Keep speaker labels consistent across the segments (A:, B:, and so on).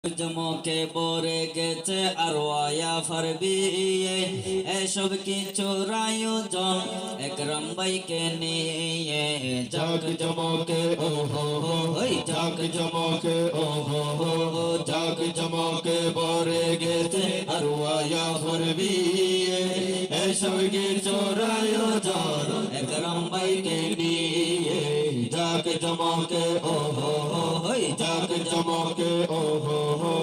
A: জমকে পড়ে গেছে আর ওয়া ফারবি এসব কিছুর আয়োজন একরাম ভাইকে নিয়ে
B: জাগ জমকে ও হো হো জাগ জমকে ও হো হো জাগ জমকে পড়ে গেছে আর ওয়া ফারবি এসব কিছুর আয়োজন
A: একরাম ভাইকে
B: নিয়ে জাগ জমকে ও হো হো জাগ জমকে ও হো হো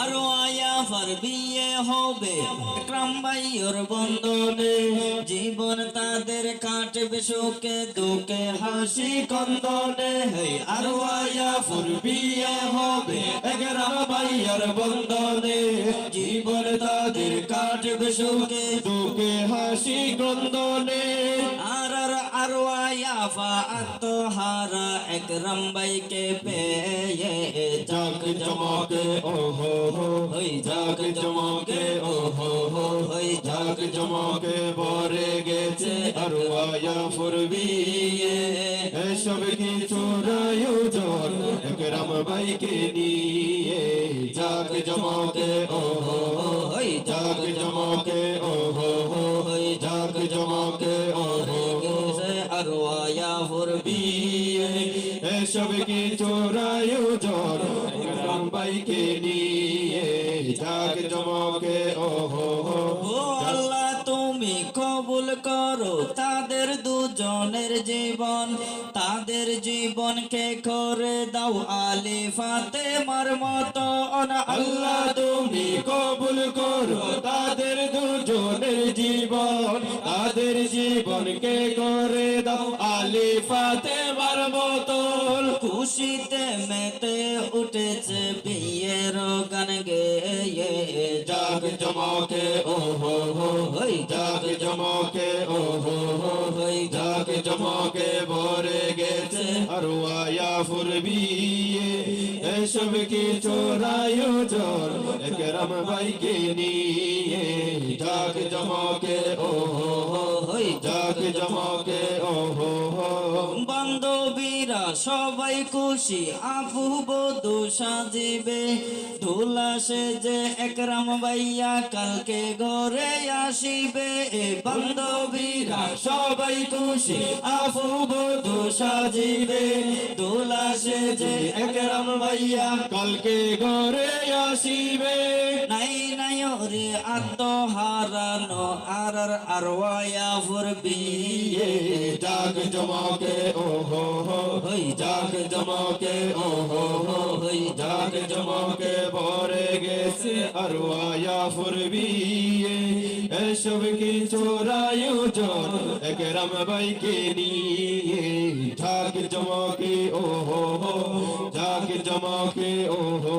A: আর ওয়া ফারবি হবে একরাম ভাইয়ের বন্ধনে জীবন তাদের কাটবে সুখে দুঃখে হাসি
B: কন্দনে আর ওয়া ফারবি হবে একরাম ভাইয়ার বন্ধনে জীবন তাদের কাটবে সুখে দুঃখে হাসি কন্দনে
A: আর ওয়া ফাআত হারা একরাম ভাইকে পেয়ে
B: জাগ জমকে ও হো হো জাগ জমকে ও হো হো জাগ জমকে পড়ে গেছে আর ওয়া ফারবি এসব কিছুর আয়োজন একরাম ভাইকে নিয়ে জাগ জমকে ও হো হো জাগ জমকে ও হো হো জাগ জমকে ও হো হো
A: আর ওয়া ফারবি
B: এসব কিছুর আয়োজন একরাম ভাইকে নিয়ে জাগ জমকে ও হো হো
A: ও আল্লাহ তুমি কবুল করো তাদের দুজনের জীবন তাদের জীবনকে করে দাও আলী ফাতেমার মতো
B: আল্লাহ তুমি কবুল করো তাদের দুজনের জীবন তাদের জীবনকে করে দাও আলী ফাতেমার মতো
A: খুশিতে মেতে উঠেছে বিয়ের গান গেয়ে
B: জাগ জমকে ও হো হো জাগ জমকে ও হো হো জাগ জমকে ভরে গেছে আর ওয়া ফারবি এসব কিছুর আয়োজন একরাম ভাইকে নিয়ে জাগ জমকে ও হো হো জাগ জমকে ও হো হো
A: বান্ধবীরা সবাই খুশি আপু বধূ সাজিবে ধুলা সেজে একরাম ভাইয়া কালকে ঘরে আসিবে
B: বান্ধবীরা সবাই খুশি আপু বধূ সাজিবে দোলা সেজে একরাম ভাইয়া কালকে ঘরে আসিবে
A: নাই নাই রে আত্মহারানো আর ওয়া ফারবি
B: জাগ জমকে ও হো হো জাগ জমকে ও হো হো জাগ জমকে ভরে গেছে আর ওয়া ফারবি এসব কিছুর আয়োজন একরাম ভাইকে নিয়ে জাগ জমকে ও হো হো জাগ জমকে ও হো